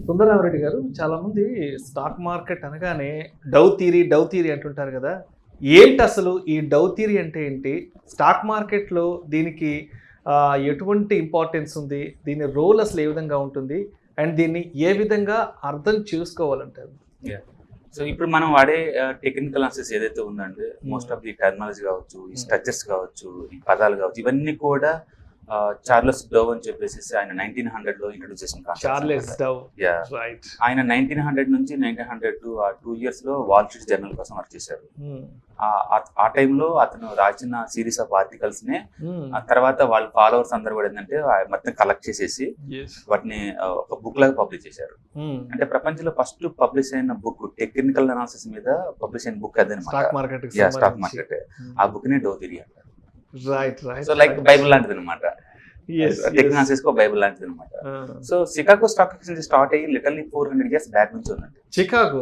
సుందరరామరెడ్డి గారు, చాలామంది stock market అనగానే డౌ థియరీ అంటుంటారు కదా. ఏంటి అసలు ఈ డౌ థియరీ అంటే ఏంటి? స్టాక్ మార్కెట్లో దీనికి ఎటువంటి ఇంపార్టెన్స్ ఉంది? దీని రోల్ అసలు ఏ విధంగా ఉంటుంది? అండ్ దీన్ని ఏ విధంగా అర్థం చేసుకోవాలంటారు? సో ఇప్పుడు మనం వాడే టెక్నికల్ అనాలిసిస్ ఏదైతే ఉందంటే మోస్ట్ ఆఫ్ ది టెర్మినాలజీ కావచ్చు, ఈ స్ట్రక్చర్స్ కావచ్చు, ఈ పదాలు కావచ్చు, ఇవన్నీ కూడా చార్లెస్ డవ్ అని చెప్పేసి ఆయన 1900 లో ఇంట్రొడ్యూస్ చేసిన చార్లెస్ డవ్. ఆయన 1900 నుంచి 1902 ఆ 2 years లో వాల్ స్ట్రీట్ జర్నల్ కోసం వర్క్ చేశారు. ఆ టైంలో అతను రాసిన సిరీస్ ఆఫ్ ఆర్టికల్స్ నే ఆ తర్వాత వాళ్ళ ఫాలోవర్స్ అందరు కూడా ఏంటంటే మొత్తం కలెక్ట్ చేసేసి వాటిని ఒక బుక్ లాగా పబ్లిష్ చేశారు. అంటే ప్రపంచంలో ఫస్ట్ పబ్లిష్ అయిన బుక్ టెక్నికల్ అనాలిసిస్ మీద పబ్లిష్ అయిన బుక్ అదే స్టాక్ మార్కెట్. ఆ బుక్ నే డౌ థియరీ అంటారు. సో లైక్ బైబుల్ లాంటిది అనమాట. టెక్నాలజీస్ కో బైబుల్ లాంటిది అనమాట. So Chicago stock exchange start అయ్యి లిటర్లీ 400 years బ్యాక్ నుంచి ఉందండి. చికాగో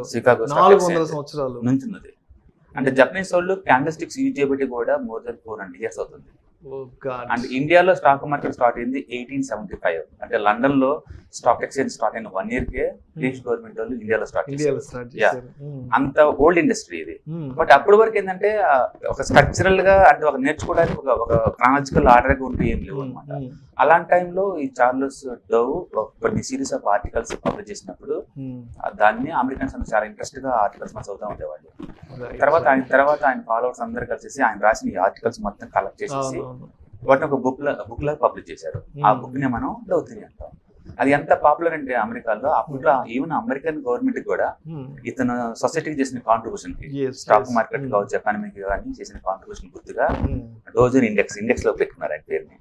400 సంవత్సరాలు నుంచి ఉన్నది. అంటే జపనీస్ వాళ్ళు క్యాండిల్ స్టిక్స్ యూజ్ చేయబట్టి కూడా మోర్ దెన్ 400 years అవుతుంది. అండ్ ఇండియాలో స్టాక్ మార్కెట్ స్టార్ట్ అయింది 1875. అంటే లండన్ లో స్టాక్ ఎక్స్చేంజ్ స్టార్ట్ అయిన 1 year కే బ్రిటిష్ గవర్నమెంట్ వాళ్ళు ఇండియాలో స్టార్ట్ చేశారు. అంత ఓల్డ్ ఇండస్ట్రీ ఇది. బట్ అప్పటి వరకు ఏంటంటే ఒక స్ట్రక్చరల్ గా అంటే ఒక నేర్చుకోవడానికి ఒక క్రానలాజికల్ ఆర్డర్ గా ఉంటూ ఏం లేవు అనమాట. అలాంటి టైంలో ఈ చార్లెస్ డవ్ కొన్ని సిరీస్ ఆఫ్ ఆర్టికల్స్ పబ్లిష్ చేసినప్పుడు దాన్ని అమెరికన్స్ అందరూ చాలా ఇంట్రెస్ట్ గా ఆర్టికల్స్ మనం చదువుతూ ఉండేవాళ్ళు. తర్వాత ఆయన ఫాలోవర్స్ అందరు కలిసి ఆయన రాసిన ఈ ఆర్టికల్స్ మొత్తం కలెక్ట్ చేసేసి వాటిని ఒక బుక్ లాగా పబ్లిష్ చేశారు. ఆ బుక్ ని మనం డౌ థియరీ అంటాం. అది ఎంత పాపులర్ అంటే అమెరికాలో అప్పుడు ఈవెన్ అమెరికన్ గవర్నమెంట్ కూడా ఇతను సొసైటీకి చేసిన కాంట్రిబ్యూషన్ కి స్టాక్ మార్కెట్ కావచ్చు, ఎకానమీకి కానీ చేసిన కాంట్రిబ్యూషన్ గుర్తుగా డోజన్ ఇండెక్స్ లో పెట్టుకున్నారు ఆయన పేరుని.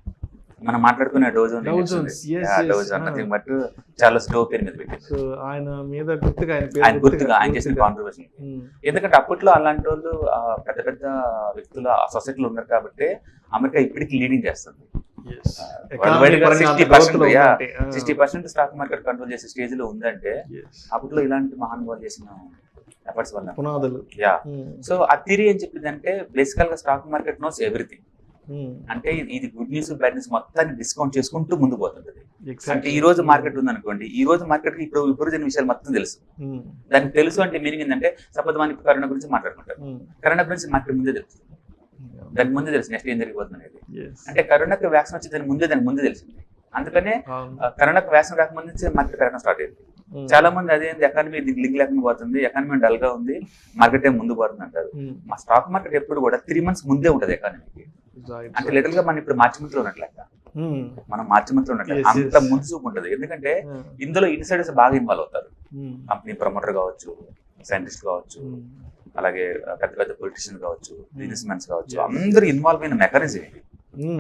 మనం మాట్లాడుకునే డోజన్ నథింగ్ బట్ చార్లెస్ డవ్ పేరు మీద పెట్టారు. ఆయన గుర్తుగా ఆయన చేసిన కాంట్రిబ్యూషన్. ఎందుకంటే అప్పట్లో అలాంటి వాళ్ళు పెద్ద పెద్ద వ్యక్తులు ఆ సొసైటీలో ఉన్నారు కాబట్టి అమెరికా ఇప్పటికీ లీడింగ్ చేస్తుంది. 60% స్టాక్ మార్కెట్ కంట్రోల్ చేసే స్టేజ్ లో ఉందంటే అప్పట్లో ఇలాంటి మహానుభావులు చేసిన ఎఫర్ట్స్ వల్ల. సో ఆ థియరీ ఏం చెప్పింది అంటే బేసికల్ గా స్టాక్ మార్కెట్ నోస్ ఎవ్రీథింగ్. అంటే ఇది గుడ్ న్యూస్ బ్యాడ్ న్యూస్ మొత్తాన్ని డిస్కౌంట్ చేసుకుంటూ ముందు పోతుంటది. అంటే ఈ రోజు మార్కెట్ ఉందనుకోండి, ఈ రోజు మార్కెట్ కి ఇప్పుడు జరిగిన విషయాలు మొత్తం తెలుసు. దానికి తెలుసు అంటే మీనింగ్ ఏంటంటే సపోజ్ మనం కరోనా గురించి మాట్లాడుకుంటారు. కరోనా గురించి మార్కెట్ ముందే తెలుసు, దానికి ముందే తెలుసు నెక్స్ట్ ఏం జరిగిపోతుంది అనేది. అంటే కరోనాకి వ్యాక్సిన్ వచ్చి దానికి ముందే తెలిసింది. అందుకనే కరోనాకి వ్యాక్సిన్ రాకముందు మార్కెట్ పెరగడం స్టార్ట్ అయింది. చాలా మంది అదేంటి ఎకానమీ లింక్ లేకుండా పోతుంది, ఎకానమీ డల్ గా ఉంది, మార్కెట్ ఏం ముందు పోతుంది అంటారు. మా స్టాక్ మార్కెట్ ఎప్పుడు కూడా 3 months ముందే ఉంటది ఎకానమీకి. అంటే లిటరల్ గా మనం ఇప్పుడు మార్చి మంత్ లో ఉన్నట్లెక్క, మనం మార్చి మంత్ లో ఉన్నట్లెక్క అంత ముందు చూపు ఉంటది. ఎందుకంటే ఇందులో ఇన్సైడర్స్ బాగా ఇన్వాల్వ్ అవుతారు. కంపెనీ ప్రమోటర్ కావచ్చు, సైంటిస్ట్ కావచ్చు, అలాగే పెద్ద పెద్ద పొలిటీషియన్ కావచ్చు, బిజినెస్ మ్యాన్స్ కావచ్చు, అందరూ ఇన్వాల్వ్ అయిన మెకానిజం ఇది.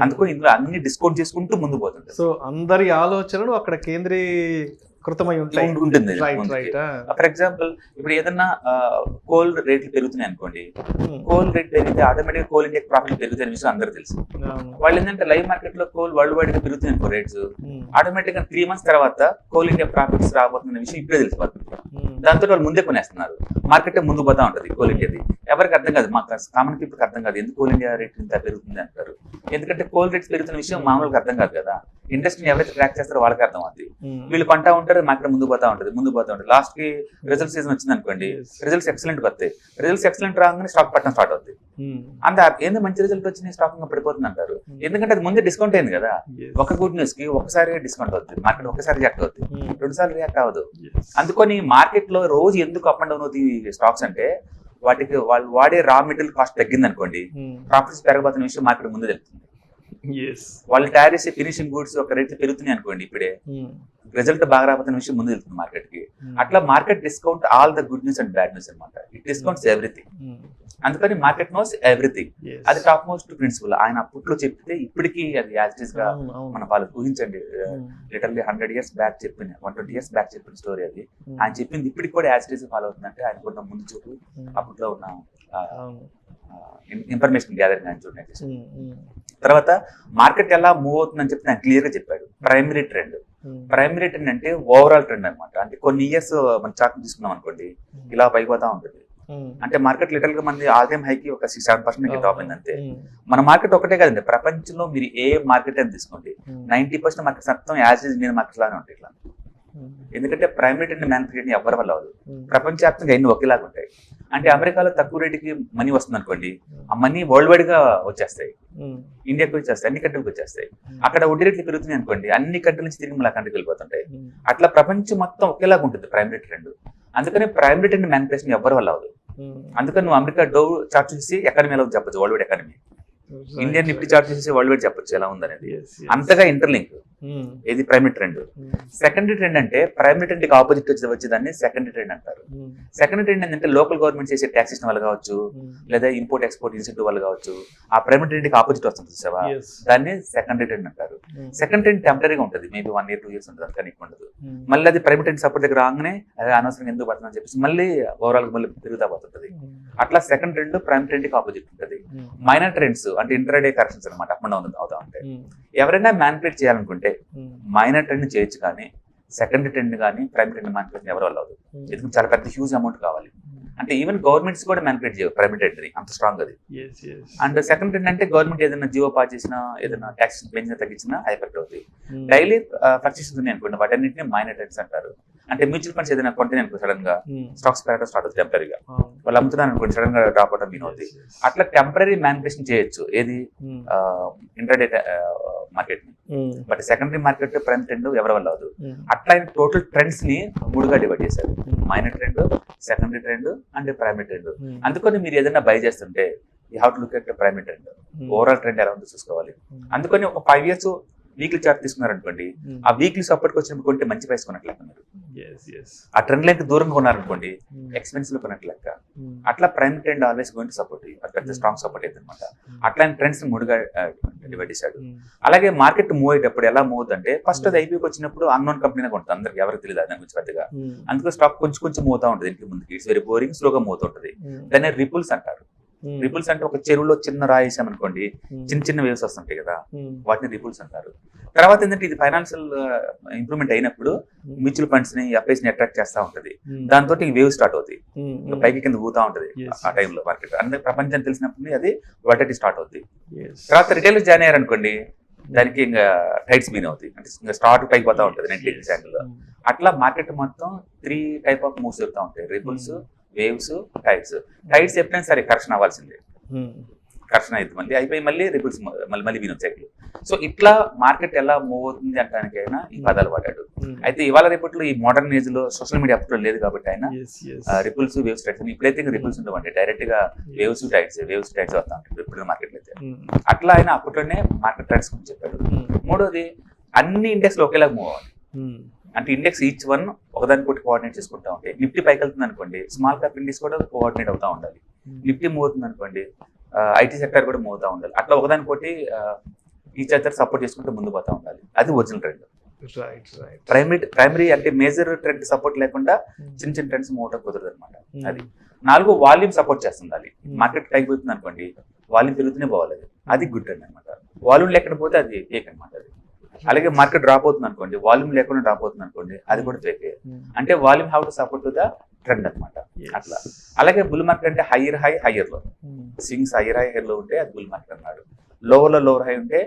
అందుకని ఇందులో అన్ని డిస్కౌంట్ చేసుకుంటూ ముందు పోతుంది. సో అందరి ఆలోచనలు అక్కడ కేంద్రీకృతమై ఉంటుంది. ఫర్ ఎగ్జాంపుల్ ఇప్పుడు ఏదన్నా కోల్ రేట్లు పెరుగుతున్నాయి అనుకోండి, కోల్ రేట్ పెరిగితే ఆటోమేటిక్ కోల్ ఇండియా ప్రాఫిట్ పెరుగుతాయి విషయం అందరూ తెలుసు. వాళ్ళు ఏంటంటే లైవ్ మార్కెట్ లో కోల్ వరల్డ్ వైడ్ గా పెరుగుతున్నాయి అనుకో రేట్స్, ఆటోమేటిక్ గా 3 months తర్వాత కోల్ ఇండియా ప్రాఫిట్స్ రాబోతున్న విషయం ఇప్పుడే తెలిసిపోతుంది. దాంతో వాళ్ళు ముందే కొనేస్తున్నారు, మార్కెట్ ముందు పోతా ఉంటది. కోల్ ఇండియాది ఎవరికి అర్థం కాదు, మాకు కామన్ పీపుల్కి అర్థం కాదు ఎందుకు కోల్ ఇండియా రేట్ ఇంత పెరుగుతుంది అంటారు. ఎందుకంటే కోల్ రేట్స్ పెరుగుతున్న విషయం మామూలుగా అర్థం కాదు కదా. ఇండస్ట్రీని ఎవరైతే ట్రాక్ చేస్తారో వాళ్ళకి అర్థం అవుతుంది. వీళ్ళు కొంటా ఉంటారు, మార్కెట్ ముందు పోతా ఉంటుంది. లాస్ట్ కి రిజల్ట్ సీజన్ వచ్చింది అనుకోండి, రిజల్ట్స్ ఎక్సలెంట్ వస్తాయి. రిజల్ట్స్ ఎక్సలెంట్ రాగానే స్టాక్ పట్టడం స్టార్ట్ అవుతుంది. అంత ఏంది మంచి రిజల్ట్ వచ్చింది స్టాక్ పడిపోతుంది అంటారు. ఎందుకంటే అది ముందే డిస్కౌంట్ అయింది కదా. ఒక గుడ్ న్యూస్ కి ఒకసారి డిస్కౌంట్ అవుతుంది, మార్కెట్ ఒకసారి రియాక్ట్ అవుతుంది, 2 సార్లు రియాక్ట్ అవ్వదు. అందుకని మార్కెట్ లో రోజు ఎందుకు అప్ అండ్ డౌన్ అవుతాయి స్టాక్స్ అంటే వాటికి వాళ్ళు వాడే రా మెటీరియల్ కాస్ట్ తగ్గింది అనుకోండి, ప్రాఫిట్స్ పెరగబోతున్న విషయం మార్కెట్ ముందే తెలుస్తుంది. వాళ్ళు తయారు చేసే ఫినిషింగ్ గూడ్స్ ఒక రేట్లు పెరుగుతున్నాయి అనుకోండి, ఇప్పుడే రిజల్ట్ బాగా రాబోతున్న విషయం ముందు వెళ్తుంది మార్కెట్ కి. అట్లా market discount all the good news and bad news అనమాట. It discounts everything. అందుకని మార్కెట్ నోస్ ఎవ్రీథింగ్. అది టాప్ మోస్ట్ ప్రిన్సిపల్. ఆయన అప్పట్లో చెప్తే ఇప్పటికీ అది యాజిటీస్ గా మన వాళ్ళు ఊహించండి. లిటర్లీ 100 years బ్యాక్ చెప్పిన 120 years బ్యాక్ చెప్పిన స్టోరీ అది. ఆయన చెప్పింది ఇప్పటికి కూడా యాజిటీస్ ఫాలో అవుతుందంటే ఆయన కూడా ముందు చూపు అప్పట్లో ఉన్న ఇన్ఫర్మేషన్ గ్యాదరింగ్ ఆయన చూడండి. తర్వాత మార్కెట్ ఎలా మూవ్ అవుతుందని చెప్పి ఆయన క్లియర్ గా చెప్పాడు. ప్రైమరీ ట్రెండ్ అంటే ఓవరాల్ ట్రెండ్ అనమాట. అంటే కొన్ని ఇయర్స్ మన చార్ట్ తీసుకున్నాం అనుకోండి, ఇలా పైపోతా ఉంటుంది. అంటే మార్కెట్ లిటరల్ గా మంది ఆల్ టైమ్ హైకి ఒక 6-7% డ్రాప్ అయింది అంతే. మన మార్కెట్ ఒకటే కదండి, ప్రపంచంలో మీరు ఏ మార్కెట్ అని తీసుకోండి 90% మార్కెట్స్ మొత్తం యాజ్ ఇస్ ఇండియన్ మార్కెట్ లానే ఉంటాయి. ఇట్లా ఎందుకంటే ప్రైమరీ ట్రెండ్ మ్యానుఫ్యాక్చరింగ్ ఎవరి వల్ల అవ్వదు. ప్రపంచవ్యాప్తంగా ఎన్ని ఒకేలాగా ఉంటాయి. అంటే అమెరికాలో తక్కువ రేటుకి మనీ వస్తుంది అనుకోండి, ఆ మనీ వరల్డ్ వైడ్ గా వచ్చేస్తాయి, ఇండియాకి వచ్చేస్తాయి, అన్ని కంట్రీలకు వచ్చేస్తాయి. అక్కడ వడ్డీ రేట్లు పెరుగుతున్నాయి అనుకోండి, అన్ని కంట్రీల నుంచి తిరిగి మళ్ళీ కంట్రీకి వెళ్ళిపోతుంటాయి. అట్లా ప్రపంచం మొత్తం ఒకేలాగా ఉంటుంది ప్రైమరీ ట్రెండ్. అందుకని ప్రైమరీ ట్రెండ్ మ్యానుఫ్యాక్చరింగ్ ఎవరి వల్ల అవ్వదు. అందుకని నువ్వు అమెరికా డౌ చార్ట్ చూసి ఎకానమీ ఎలా చెప్పచ్చు, world wide economy. Indian Nifty chart చూసి వరల్డ్ వైడ్ చెప్పొచ్చు ఎలా ఉందనేది. అంతగా ఇంటర్లింక్ ఇది ప్రైమరీ ట్రెండ్. సెకండరీ ట్రెండ్ అంటే ప్రైమరీ ట్రెండ్ కి ఆపోజిట్ వచ్చేదాన్ని సెకండరీ ట్రెండ్ అంటారు. సెకండరీ ట్రెండ్ ఏంటంటే లోకల్ గవర్నమెంట్ చేసే ట్యాక్సేషన్ వల్ల కావచ్చు, లేదా ఇంపోర్ట్ ఎక్స్పోర్ట్ ఇన్సెంటివ్ వల్ల కావచ్చు, ఆ ప్రైమరీ ట్రెండ్ కి ఆపోజిట్ వస్తుంది చూసావా, దాన్ని సెకండరీ ట్రెండ్ అంటారు. సెకండ్ ట్రెండ్ టెంపరీగా ఉంటుంది, మేబీ 1 year 2 years ఉంటుంది, అంతకని ఎక్కువ ఉండదు. మళ్ళీ అది ప్రైమరీ ట్రెండ్ సపోర్ట్ దగ్గర రాగానే అది అనవసరంగా ఎందుకు పడుతుంది అని చెప్పేసి మళ్ళీ ఓవరాల్ మళ్ళీ పెరుగుతా పోతుంటది. అట్లా సెకండ్ ట్రెండ్ ప్రైమరీ ట్రెండ్ కి ఆపోజిట్ ఉంటుంది. మైనర్ ట్రెండ్స్ అంటే ఇంటర్డే కరెక్షన్స్ అనమాట, అప్ అండ్ డౌన్ అవుతా ఉంటాయి. ఎవరైనా మ్యానిపులేట్ చేయాలనుకుంటే మైనర్ ట్రెండ్ చేయొచ్చు, కానీ సెకండరీ ట్రెండ్ కానీ ప్రైమరీ ట్రెండ్ మ్యానిపులేట్ ఎవరి వల్ల అవ్వదు. ఎందుకంటే చాలా పెద్ద హ్యూజ్ అమౌంట్ కావాలి. అంటే ఈవెన్ గవర్నమెంట్స్ కూడా మ్యానిపులేట్ చేయవు ప్రైమరీ ట్రెండ్, అంత స్ట్రాంగ్ అది. అండ్ సెకండ్ ట్రెండ్ అంటే గవర్నమెంట్ ఏదైనా జియో పాస్ చేసినా, ఏదైనా ట్యాక్స్ పెంచినా తగ్గించినా ఎఫెక్ట్ అవుతాయి. డైలీ పర్చేసెస్ ఉన్నాయి అనుకోండి, వాటన్నింటినీ మైనర్ ట్రెండ్స్ అంటారు. అంటే మ్యూచువల్ ఫండ్స్ ఏదైనా కొంటే అనుకో, సడన్ గా స్టాక్స్ పెరగడం స్టార్ట్ అవుతుంది టెంపరీగా, వాళ్ళు అమ్ముతున్నారు అనుకోండి, సడన్ గా డ్రాప్ అవడం మీన్ అవుతుంది. అట్లా టెంపరీ మ్యానిపులేషన్ చేయొచ్చు ఏది ఇంటర్డే మార్కెట్ ని. But secondary market primary trend ఎవరి వల్ల అవ్వదు. అట్లా టోటల్ ట్రెండ్స్ ని 3గా డివైడ్ చేశారు, minor trend, secondary trend and primary trend. అందుకని మీరు ఏదైనా బై చేస్తుంటే you have to look at primary trend, overall trend ఎలా ఉందో చూసుకోవాలి. అందుకని ఒక 5 years వీక్లీ చార్ట్ తీసుకున్నారు అనుకోండి, ఆ వీక్లీ సపోర్ట్ వచ్చినప్పుడు కొంటే మంచి ప్రైస్ కొన్నట్లు లెక్క. ఆ ట్రెండ్ లైన్ దూరంగా కొన్నారనుకోండి, ఎక్స్పెన్సివ్ కొన్నట్లు లెక్క. అట్లా prime trend always going to support, పెద్ద స్ట్రాంగ్ సపోర్ట్ అయితే అనమాట. అట్లాంటి ట్రెండ్స్ 3గా డివైడ్ చేశాడు. అలాగే మార్కెట్ మూవ్ అయ్యేటప్పుడు ఎలా మూవ్ అవుతుందంటే, ఫస్ట్ అది ఐపీకి వచ్చినప్పుడు అన్నోన్ కంపెనీ కొంటుంది, అందరికి ఎవరికి తెలియదు దాని గురించి పెద్దగా. అందుకే స్టాక్ కొంచెం మూవ్ అవుతా ఉంటుంది ఇంటికి ముందుకి, ఇట్స్ వెరీ బోరింగ్, స్లోగా మూవ్ అవుతుంటుంది. దాన్ని రిపుల్స్ అంటారు. రిపుల్స్ అంటే ఒక చెరువులో చిన్న రాయి వేసామనుకోండి, చిన్న వేవ్స్ వస్తుంటాయి కదా, వాటిని రిపుల్స్ అంటారు. తర్వాత ఏంటంటే ఇది ఫైనాన్షియల్ ఇంప్రూవ్మెంట్ అయినప్పుడు మ్యూచువల్ ఫండ్స్ ని ఎఫ్ఐస్ ని అట్రాక్ట్ చేస్తా ఉంటది, దాంతో వేవ్ స్టార్ట్ అవుతుంది, పైకి కింద ఊతా ఉంటది. ఆ టైంలో మార్కెట్ అందరికి ప్రపంచం తెలిసినప్పుడు అది వాటి స్టార్ట్ అవుతుంది. తర్వాత రిటైల్ జాయిన్ అయ్యారు అనుకోండి, దానికి ఇంకా టైట్స్ మీన్ అవుతాయి, అంటే ఇంకా స్టార్ట్ పైకి పోతా ఉంటుంది నెట్ ఛానల్. అట్లా మార్కెట్ మొత్తం 3 type ఆఫ్ మూవ్స్ జరుగుతూ ఉంటాయి, రిపుల్స్, వేవ్స్, టైడ్స్. టైడ్స్ ఎప్పుడైనా సరే కరెక్షన్ అవ్వాల్సిందే, కరెక్షన్ అయితే మళ్ళీ అయిపోయి మళ్ళీ రిపుల్స్ మళ్ళీ వినో సైకిల్. సో ఇట్లా మార్కెట్ ఎలా మూవ్ అవుతుంది అంటానికైనా ఈ పదాలు వాడాడు. అయితే ఇవాళ రేపట్లో ఈ మోడర్న్ ఏజ్ లో సోషల్ మీడియా అప్పట్లో లేదు కాబట్టి ఆయన రిపుల్స్, వేవ్స్, టైడ్స్, ఇప్పుడైతే రిపుల్స్ ఉండవండి, డైరెక్ట్ గా వేవ్స్ టైడ్స్ వస్తా ఉంటాయి ఇప్పుడు మార్కెట్ అయితే. అట్లా ఆయన అప్పట్లోనే మార్కెట్ ట్రెండ్స్ గురించి చెప్పాడు. మూడోది, అన్ని ఇండెక్స్ లో ఒకేలాగా మూవ్ అవ్వాలి. అంటే ఇండెక్స్ ఈచ్ వన్ ఒకదాని కొట్టి కోఆర్డినేట్ చేసుకుంటా ఉంటాయి. నిఫ్టీ పైకి వెళ్తుంది అనుకోండి, స్మాల్ క్యాప్ ఇండెక్స్ కూడా కోఆర్డినేట్ అవుతా ఉండాలి. నిఫ్టీ మూవ్ అవుతుంది అనుకోండి, ఐటీ సెక్టర్ కూడా మూవ్ అవుతా ఉండాలి. అట్లా ఒకదాని కొట్టి ఈచ్ అదర్ సపోర్ట్ చేసుకుంటూ ముందు పోతా ఉండాలి. అది ఒరిజినల్ ట్రెండ్. ప్రైమరీ అంటే మేజర్ ట్రెండ్ సపోర్ట్ లేకుండా చిన్న ట్రెండ్స్ మూవ్ అవడం కుదరదు అనమాట. అది 4, వాల్యూమ్ సపోర్ట్ చేస్తుండాలి. మార్కెట్ పైకి పోతుంది అనుకోండి, వాల్యూమ్ పెరుగుతూనే పోవాలి, అది గుడ్ ట్రెండ్ అనమాట. వాల్యూమ్ లేకుండా పోతే అది ఫేక్ అనమాట. అది అలాగే మార్కెట్ డ్రాప్ అవుతుంది అనుకోండి, వాల్యూమ్ లేకుండా డ్రాప్ అవుతుంది అనుకోండి, అది కూడా ఫేక్. అంటే volume have to support to the trend అనమాట. అట్లా అలాగే బుల్ మార్కెట్ అంటే హైయర్ హై హైయర్ లో, స్వింగ్స్ హైయర్ హై హైయర్ లో ఉంటే అది బుల్ మార్కెట్ అన్నాడు, లోవర్ లో లోవర్ హై ఉంటే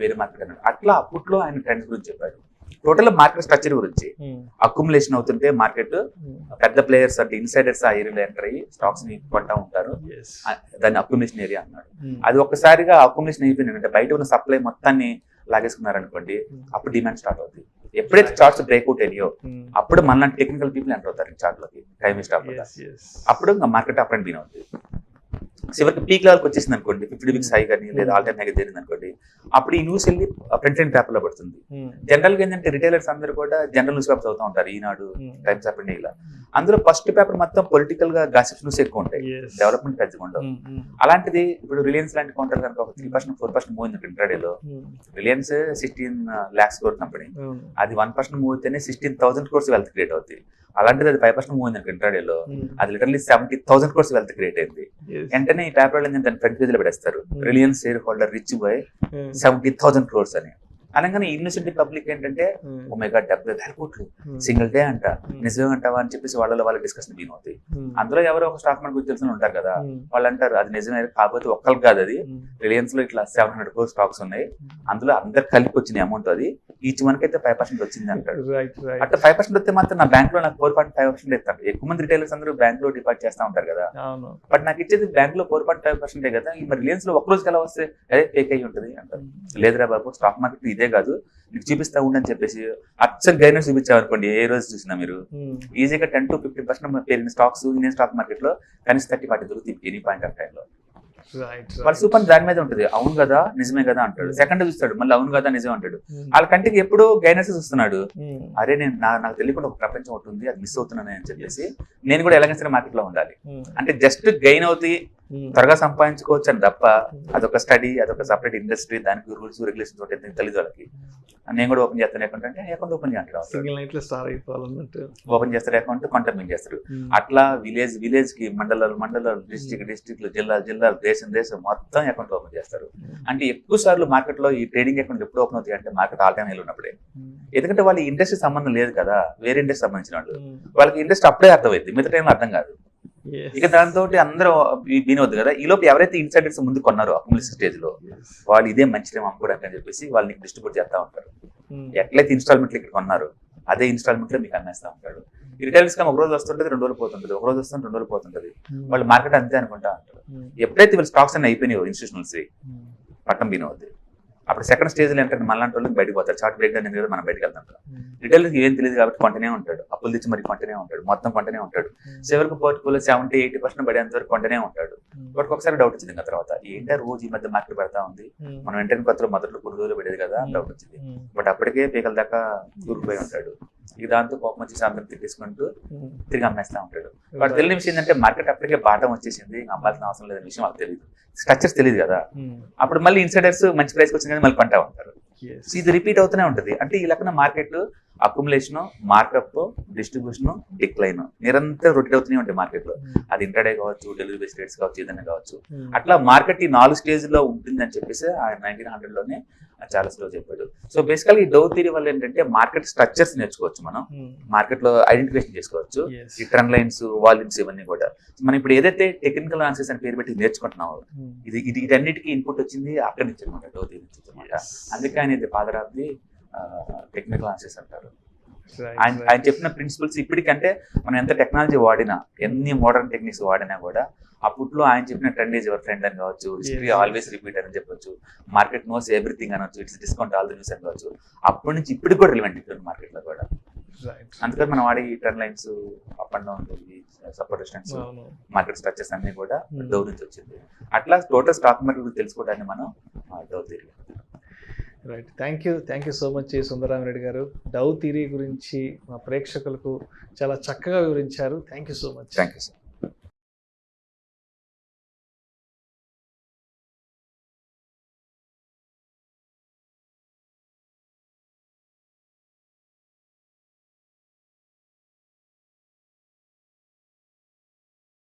వేరే మార్కెట్ అన్నాడు. అట్లా అప్పట్లో ఆయన ట్రెండ్స్ గురించి చెప్పాడు. టోటల్ మార్కెట్ స్ట్రక్చర్ గురించి, అక్యుములేషన్ అవుతుంటే మార్కెట్ పెద్ద ప్లేయర్స్ అంటే ఇన్సైడర్స్ ఆ ఏరియాలో ఎంటర్ అయ్యి స్టాక్స్ ని కొంటా ఉంటారు, దాన్ని అక్యుములేషన్ ఏరియా అన్నాడు. అది ఒక్కసారిగా అక్యుములేషన్ అయిపోయింది అంటే బయట ఉన్న సప్లై మొత్తాన్ని లాగేసుకున్నారనుకోండి, అప్పుడు డిమాండ్ స్టార్ట్ అవుతుంది. ఎప్పుడైతే చార్ట్స్ బ్రేక్అవుట్ అయ్యో అప్పుడు మన టెక్నికల్ పీపుల్ ఎంటర్ అవుతారు చార్ట్ లోకి, టైమ్ స్టాప్ అప్పుడు మార్కెట్ అప్ అండ్ డౌన్ అవుతుంది. చివరికి పీక్ లెవెల్కి వచ్చేసింది అనుకోండి, 50 వీక్స్ హై కానీ లేదా ఆల్ టైమ్ హై జరిగింది అనుకోండి, అప్పుడు ఈ న్యూస్ వెళ్ళి ప్రింట్ అండ్ పేపర్ లో పడుతుంది. జనరల్ గా ఏంటంటే రిటైలర్స్ అందరూ కూడా జనరల్ న్యూస్ పేపర్స్ అవుతా ఉంటారు, ఈనాడు, టైమ్స్ ఆఫ్ ఇండియా. అందులో ఫస్ట్ పేపర్ మొత్తం పొలిటికల్ గా గాసిప్స్ న్యూస్ ఎక్కువ ఉంటాయి, డెవలప్మెంట్ పెద్దగా ఉండవు. అలాంటిది ఇప్పుడు రిలయన్స్ లాంటి కౌంటర్ కనుక ఒక 3%, 4% మూవ్ అయింది ఇంట్రాడేలో. రిలయన్స్ 16 lakhs crore కంపెనీ, అది 1% మూవ్ అయితేనే 16,000 crores వెల్త్ క్రియేట్ అవుతుంది. అలాంటిది అది 5% మూవ్ అయింది ఇంట్రాడేలో, అది లిటరల్లీ 70,000 crores వెల్త్ క్రియేట్ అయింది. వెంటనే ఈ పేపర్ దాని ఫ్రంట్ పేజ్ లో పెడేస్తారు, Reliance shareholder rich by 70,000 crores అని. అనగానే ఇన్నోసెంట్ పబ్లిక్ ఏంటంటే ఓ మై గాడ్ 70,000 కోట్లు సింగిల్ డే అంట, నిజమే అంటావా అని చెప్పేసి వాళ్ళ డిస్కషన్ బీన్ అవుతాయి. అందులో ఎవరో ఒక స్టాక్ మార్కెట్ తెలిసిన ఉంటారు కదా, వాళ్ళు అంటారు అది నిజమే, కాకపోతే ఒక్కరికి కాదు, అది రిలయన్స్ లో ఇట్లా 700 crores స్టాక్స్ ఉన్నాయి, అందులో అందరు కలిపి వచ్చిన అమౌంట్ అది ఈచ్ వన్కి అయితే 5% వచ్చింది అంటాడు. Right right. అట్లా 5% వస్తే మాత్రం నా బ్యాంక్ లో నాకు 4.5% ఇస్తాడు. ఎక్కువ మంది రిటైలర్స్ అందరూ బ్యాంక్ లో డిపాజిట్ చేస్తా ఉంటారు కదా, అవును. బట్ నాకు ఇచ్చేది బ్యాంక్ లో 4.5% కదా, మరి రిలయన్స్ లో ఒక్క రోజుకి ఎలా వస్తే అదే ఫేక్ అయ్యి ఉంటుంది అంటారు. లేదురా బాబు, స్టాక్ మార్కెట్ ఇదే కాదు, నీకు చూపిస్తా ఉండని చెప్పేసి అచ్చం గైడెన్స్ చూపించావు అనుకోండి, ఏ రోజు చూసినా మీరు ఈజీగా 10 to 15% పెరిగిన స్టాక్స్ ఇండియన్ స్టాక్ మార్కెట్ లో కనీసం 30-40 దొరుకుతుంది ఎనీ పాయింట్ ఆఫ్ టైం లో. వాళ్ళ సూపర్ దాని మీద ఉంటుంది, అవును కదా నిజమే కదా అంటాడు. సెకండ్ చూస్తాడు, మళ్ళీ అవును కదా నిజమే అంటాడు. వాళ్ళ కంటికి ఎప్పుడు గైడెన్స్ చూస్తున్నాడు, అరే నేను నాకు తెలియకుండా ఒక ప్రపంచం ఒకటి ఉంది, అది మిస్ అవుతున్నాను అని చెప్పేసి నేను కూడా ఎలాగైనా మార్కెట్ లో ఉండాలి అంటే జస్ట్ గెయిన్ అవుతాయి, త్వరగా సంపాదించుకోవచ్చు అని తప్ప అదొక స్టడీ, అదొక సపరేట్ ఇండస్ట్రీ, దానికి రూల్స్ రెగ్యులేషన్స్ ఉంటాయి తెలియదు వాళ్ళకి. నేను కూడా ఓపెన్ చేస్తాను అకౌంట్ అంటే అకౌంట్ ఓపెన్ చేస్తాడు, ఓపెన్ చేస్తారు అకౌంట్, కాంటాక్ట్ చేస్తారు. అట్లా విలేజ్ కి మండలాలు డిస్ట్రిక్ట్లు జిల్లాలు దేశం మొత్తం అకౌంట్ ఓపెన్ చేస్తారు. అంటే ఎక్కువ సార్లు మార్కెట్ లో ఈ ట్రేడింగ్ అకౌంట్ ఎప్పుడు ఓపెన్ అవుతాయి అంటే మార్కెట్ ఆల్ టైమ్ హై ఉన్నప్పుడే. ఎందుకంటే వాళ్ళ ఇండస్ట్రీ సంబంధం లేదు కదా, వేరే ఇండస్ట్రీ సంబంధించిన వాళ్ళు, వాళ్ళకి ఇండస్ట్రీ అప్పుడే అర్థమైంది, మిగతా టైంలో అర్థం కాదు. ఇక దాంతో అందరూ వినవద్దు కదా. ఈ లోపు ఎవరైతే ఇన్సైడర్స్ ముందు కొన్నారో అక్యుములేషన్ స్టేజ్ లో, వాళ్ళు ఇదే మంచి టైం అమ్ముకోవడానికి అని చెప్పేసి వాళ్ళని డిస్ట్రిబ్యూట్ చేస్తా ఉంటారు. ఎట్లయితే ఇన్స్టాల్మెంట్లు ఇక్కడ కొన్నారు అదే ఇన్స్టాల్మెంట్ లో మీకు అమ్మేస్తా ఉంటాడు. ఈ రిటైల్స్ ఒక రోజు వస్తుంటది, 2 రోజులు పోతుంటది, ఒక రోజు వస్తుంది 2 రోజులు పోతుంటది. వాళ్ళు మార్కెట్ అంతే అనుకుంటా ఉంటారు. ఎప్పుడైతే వీళ్ళు స్టాక్స్ అన్ని అయిపోయినాయో ఇన్స్టిట్యూషనల్స్ పట్టం వినవద్దు, అప్పుడు సెకండ్ స్టేజ్ లో ఏంటంటే మళ్ళీ వాళ్ళకి బయటకు పోతారు. చార్ట్ బ్రేక్ డౌన్ కదా, మనం బయటకు వెళ్తాం. రిటైలర్కి ఏం తెలియదు కాబట్టి కొంటనే ఉంటాడు, అప్పులు తెచ్చి మరి కొంటనే ఉంటాడు, మొత్తం కొంటనే ఉంటాడు. చివరికి పోర్ట్ఫోలియో 70-80% పడేంత వరకు కొంటనే ఉంటాడు. బట్ ఒకసారి డౌట్ వచ్చింది ఇంకా తర్వాత, ఏంటో రోజు ఈ మధ్య మార్కెట్ పడతా ఉంది, మనం వెంటనే కొత్తలో మొదట్లో కొన్ని రోజులు పడేది కదా డౌట్ వచ్చింది. బట్ అప్పటికే పీకల దాకా కూరుకుపోయి ఉంటాడు. ఇక దాంతో కోపం వచ్చి సాయంత్రం తిట్టేసుకుంటూ తిరిగి అమ్మేస్తా ఉంటాడు. వాడు తెలియని విషయం ఏంటంటే మార్కెట్ అప్పటికే బాటం వచ్చేసింది, అమ్మాల్సిన అవసరం లేదని విషయం వాళ్ళకి తెలియదు, స్ట్రక్చర్స్ తెలియదు కదా. అప్పుడు మళ్ళీ ఇన్సైడర్స్ మంచి ప్రైస్కి వచ్చింది కానీ మళ్ళీ కొంటా ఉంటారు. ఇది రిపీట్ అవుతూనే ఉంటుంది. అంటే ఈ లెక్కన market accumulation, markup, distribution, decline నిరంతరం రొటేట్ అవుతూనే ఉంటాయి మార్కెట్ లో. అది ఇంటర్డే కావచ్చు, డెలివరీ బేస్డ్ రేట్స్ కావచ్చు, ఏదైనా కావచ్చు. అట్లా మార్కెట్ ఈ 4 స్టేజ్ లో ఉంటుందని చెప్పేసి ఆయన 1900 లోనే చాలా స్లో చెప్పాడు. సో బేసికల్ ఈ డౌ థియరీ వల్ల ఏంటంటే మార్కెట్ స్ట్రక్చర్స్ నేర్చుకోవచ్చు, మనం మార్కెట్ లో ఐడెంటిఫికేషన్ చేసుకోవచ్చు, ఈ ట్రెండ్ లైన్స్, వాల్యూమ్స్ ఇవన్నీ కూడా. మనం ఇప్పుడు ఏదైతే టెక్నికల్ అనాలిసిస్ అని పేరు పెట్టి నేర్చుకుంటున్నామో ఇదన్నిటికీ ఇన్పుట్ వచ్చింది అక్కడి నుంచి అనమాట, డౌ థియరీ నుంచి అనమాట. అందుకే ఆయన ఇది father of the technical analysis అంటారు. ఆయన చెప్పిన ప్రిన్సిపల్స్ ఇప్పటికంటే మనం ఎంత టెక్నాలజీ వాడినా, ఎన్ని మోడర్న్ టెక్నిక్స్ వాడినా కూడా అప్పట్లో ఆయన చెప్పిన ట్రెండ్ ఈజ్ యువర్ ఫ్రెండ్ అని కావచ్చు, హిస్టరీ ఆల్వేస్ రిపీట్ అని చెప్పొచ్చు, మార్కెట్ నోస్ ఎవ్రీథింగ్ అనొచ్చు, it's discount all the news అని కావచ్చు. అప్పటి నుంచి ఇప్పటికి కూడా రిలవెంట్ ఉంటుంది మార్కెట్ లో కూడా. అందుకని మనం వాడే ఈ trend lines, up and down, support resistance, market structures అన్ని కూడా డౌ నుంచి వచ్చింది. అట్లా టోటల్ స్టాక్ మార్కెట్ తెలుసుకోవడానికి మనం Dow theory. Right, thank you so much Sundar Rami Reddy గారు. డౌ థియరీ గురించి మా ప్రేక్షకులకు చాలా చక్కగా వివరించారు. Thank you so much. Thank you sir.